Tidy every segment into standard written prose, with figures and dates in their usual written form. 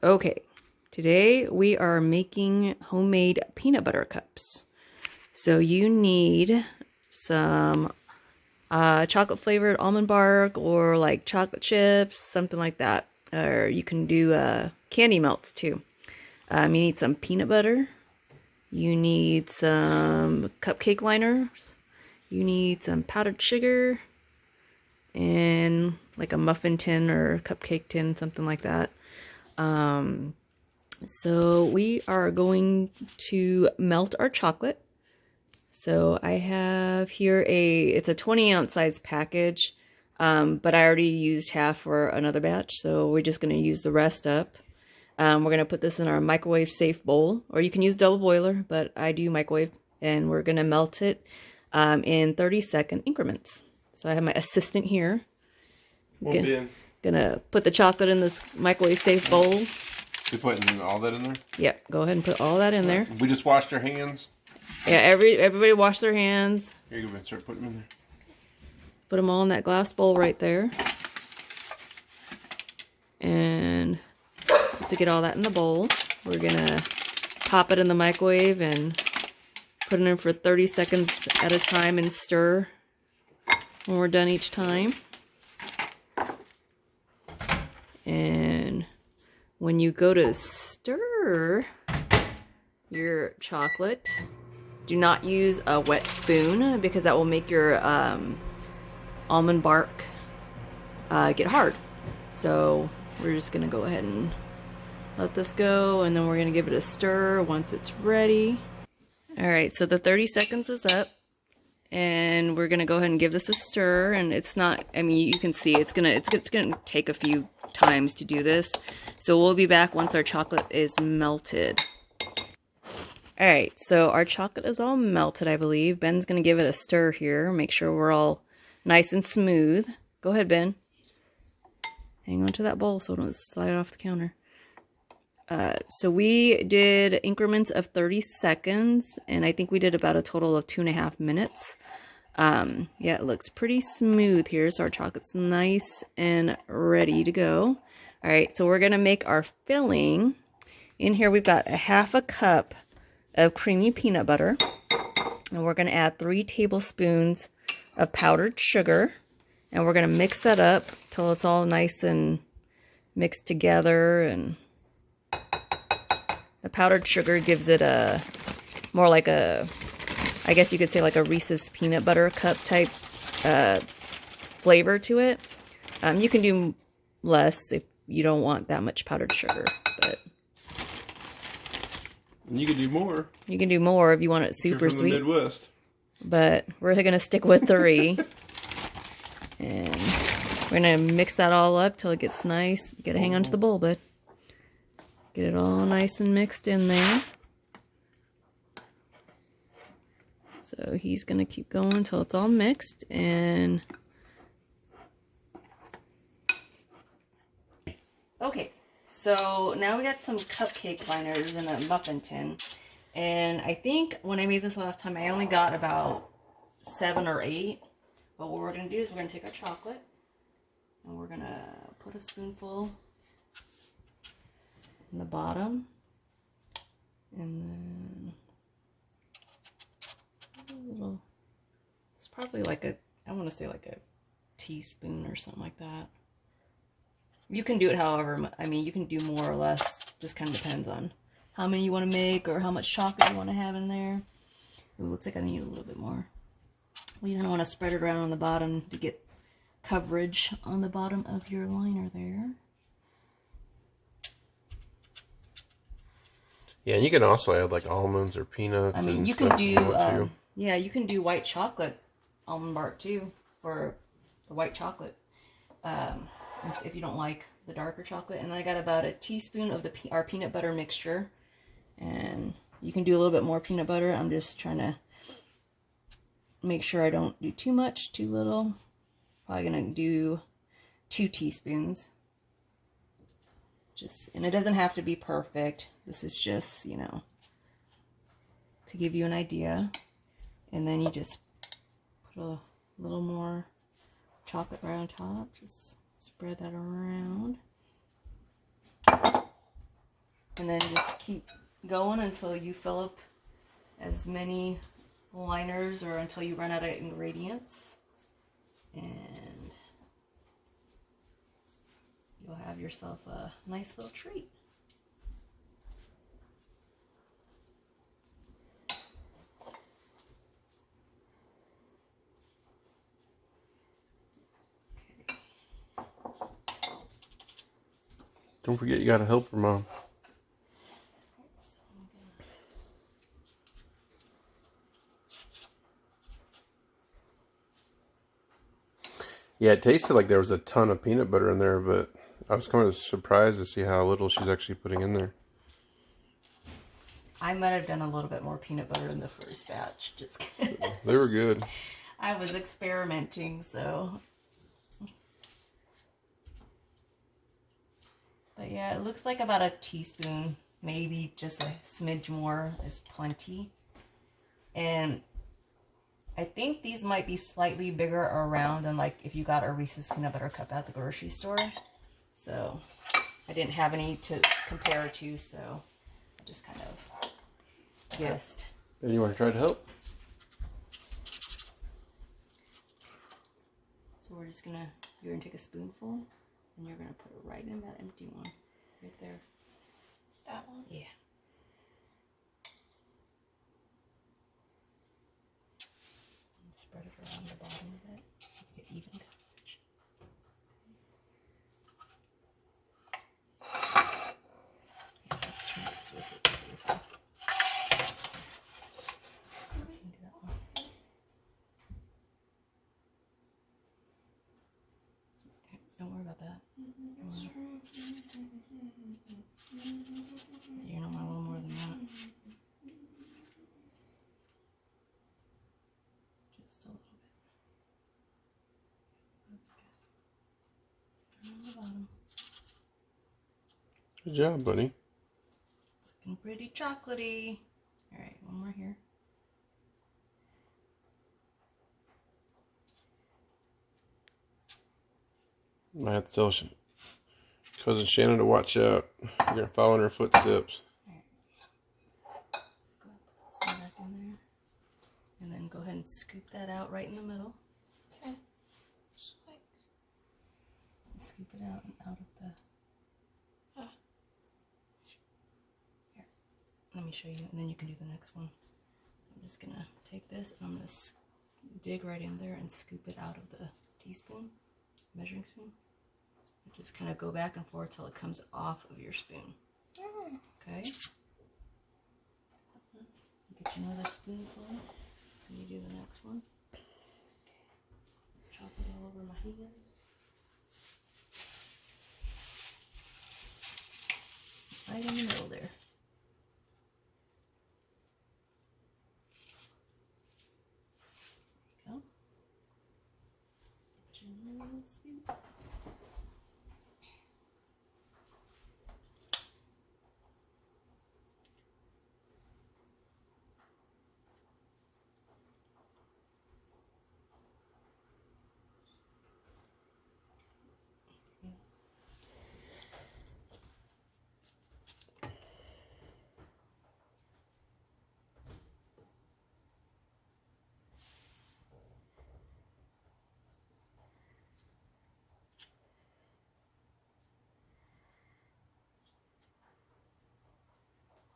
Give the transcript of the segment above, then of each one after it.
Okay, today we are making homemade peanut butter cups. So you need some chocolate flavored almond bark or like chocolate chips, something like that. Or you can do candy melts too. You need some peanut butter. You need some cupcake liners. You need some powdered sugar and like a muffin tin or cupcake tin, something like that. So we are going to melt our chocolate. So I have here it's a 20-ounce size package, but I already used half for another batch, so we're just going to use the rest up. We're going to put this in our microwave safe bowl, or you can use double boiler, but I do microwave, and we're going to melt it in 30-second increments. So I have my assistant here. Gonna put the chocolate in this microwave safe bowl. You putting all that in there? Yep, go ahead and put all that in there. We just washed our hands. Yeah, everybody wash their hands. Here you go, start putting them in there. Put them all in that glass bowl right there. And to get all that in the bowl, we're gonna pop it in the microwave and put it in for 30 seconds at a time and stir when we're done each time. And when you go to stir your chocolate, do not use a wet spoon because that will make your almond bark get hard. So we're just gonna go ahead and let this go, and then we're gonna give it a stir once it's ready. All right, so the 30 seconds is up, and we're gonna go ahead and give this a stir. And it's not, I mean, you can see it's gonna take a few times to do this. So we'll be back once our chocolate is melted. All right, so our chocolate is all melted, I believe. Ben's gonna give it a stir here, make sure we're all nice and smooth. Go ahead, Ben. Hang on to that bowl so it don't slide off the counter. So we did increments of 30 seconds, and I think we did about a total of 2.5 minutes. Yeah, it looks pretty smooth here, so our chocolate's nice and ready to go. All right, so we're gonna make our filling. In here we've got a 1/2 cup of creamy peanut butter, and we're gonna add 3 tablespoons of powdered sugar, and we're gonna mix that up till it's all nice and mixed together. And the powdered sugar gives it a more like a, I guess you could say like a Reese's peanut butter cup type flavor to it. You can do less if you don't want that much powdered sugar, but you can do more. You can do more if you want it super You're from sweet. the Midwest. But we're gonna stick with 3. And we're gonna mix that all up till it gets nice. You gotta hang on to the bowl, bud. Get it all nice and mixed in there. So he's gonna keep going until it's all mixed. And okay, so now we got some cupcake liners in a muffin tin. And I think when I made this last time, I only got about 7 or 8. But what we're gonna do is we're gonna take our chocolate and we're gonna put a spoonful in the bottom, and then a little, it's probably like a, I want to say like a teaspoon or something like that. You can do it however, I mean, you can do more or less, just kind of depends on how many you want to make or how much chocolate you want to have in there. Ooh, looks like I need a little bit more. We kind of want to spread it around on the bottom to get coverage on the bottom of your liner there. Yeah, and you can also add like almonds or peanuts. I mean, you can do, yeah, you can do white chocolate almond bark too for the white chocolate. If you don't like the darker chocolate. And then I got about a teaspoon of our peanut butter mixture. And you can do a little bit more peanut butter. I'm just trying to make sure I don't do too much, too little. Probably gonna do 2 teaspoons. And it doesn't have to be perfect. This is just, you know, to give you an idea. And then you just put a little more chocolate right on top. Just spread that around. And then just keep going until you fill up as many liners or until you run out of ingredients. And you'll have yourself a nice little treat. Don't forget you gotta help her, Mom. Yeah, it tasted like there was a ton of peanut butter in there, but I was kind of surprised to see how little she's actually putting in there. I might have done a little bit more peanut butter in the first batch. Just kidding. They were good. I was experimenting, so. But yeah, it looks like about a teaspoon, maybe just a smidge more is plenty. And I think these might be slightly bigger around than like if you got a Reese's Peanut Butter Cup at the grocery store. So I didn't have any to compare to, so I just kind of guessed. And you want to try to help? So we're just gonna, you're gonna take a spoonful and you're gonna put it right in that empty one, right there. That one? Yeah. And spread it around the bottom of it so you get even coverage. Yeah, let's turn it so it's easier for you. You can do that one. Okay, don't worry about that. You're gonna want a little more than that. Just a little bit. That's good. And on the bottom. Good job, buddy. Looking pretty chocolatey. Alright, one more here. I have to tell Cousin Shannon to watch out. You're gonna follow in her footsteps. Go ahead, put some back in there. And then go ahead and scoop that out right in the middle. Okay. Just like, Scoop it out and out of the... Here, let me show you, and then you can do the next one. I'm just gonna take this and I'm gonna dig right in there and scoop it out of the teaspoon, measuring spoon. And just kind of go back and forth till it comes off of your spoon. Okay? Get you another spoonful. Can you do the next one? Okay. Chop it all over my hands. Right in the middle there. There you go. Get your little scoop.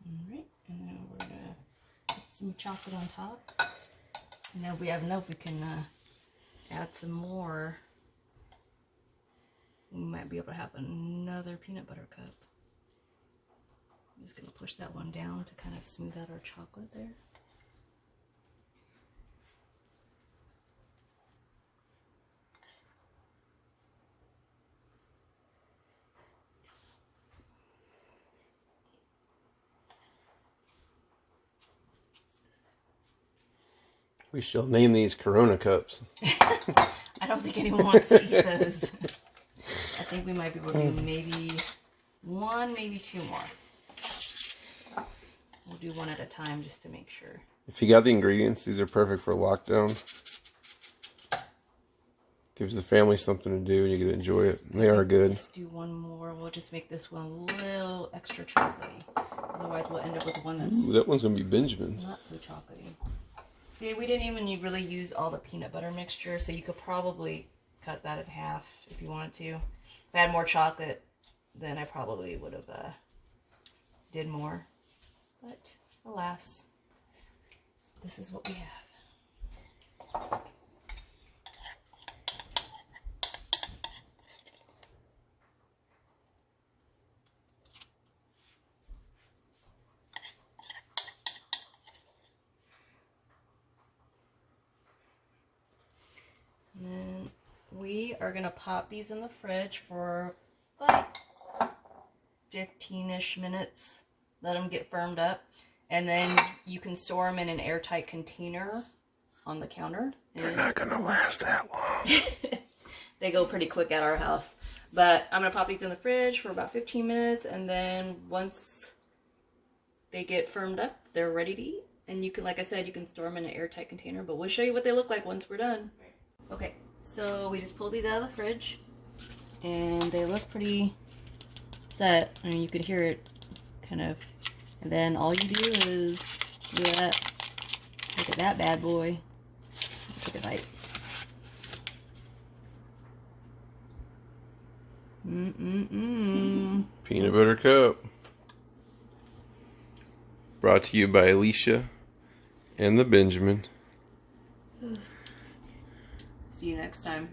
Alright, and then we're going to put some chocolate on top. And then if we have enough, we can add some more. We might be able to have another peanut butter cup. I'm just going to push that one down to kind of smooth out our chocolate there. We shall name these Corona cups. I don't think anyone wants to eat those. I think we might be able to do maybe one, maybe two more. We'll do one at a time just to make sure. If you got the ingredients, these are perfect for lockdown. Gives the family something to do and you get to enjoy it. And they are good. Let's do one more. We'll just make this one a little extra chocolatey. Otherwise, we'll end up with one that's Ooh, that one's going to be Benjamin's. not so chocolatey. See, we didn't even really use all the peanut butter mixture, so you could probably cut that in half if you wanted to. If I had more chocolate, then I probably would have did more. But alas, this is what we have. And then we are gonna pop these in the fridge for like 15-ish minutes. Let them get firmed up, and then you can store them in an airtight container on the counter. They're not gonna last that long. They go pretty quick at our house. But I'm gonna pop these in the fridge for about 15 minutes, and then once they get firmed up, they're ready to eat. And you can, like I said, you can store them in an airtight container, but we'll show you what they look like once we're done. Okay, so we just pulled these out of the fridge, and they look pretty set. I mean, you could hear it kind of, and then all you do is do that. Look at that bad boy. Take a bite. Peanut butter cup. Brought to you by Alicia and the Benjamin. See you next time.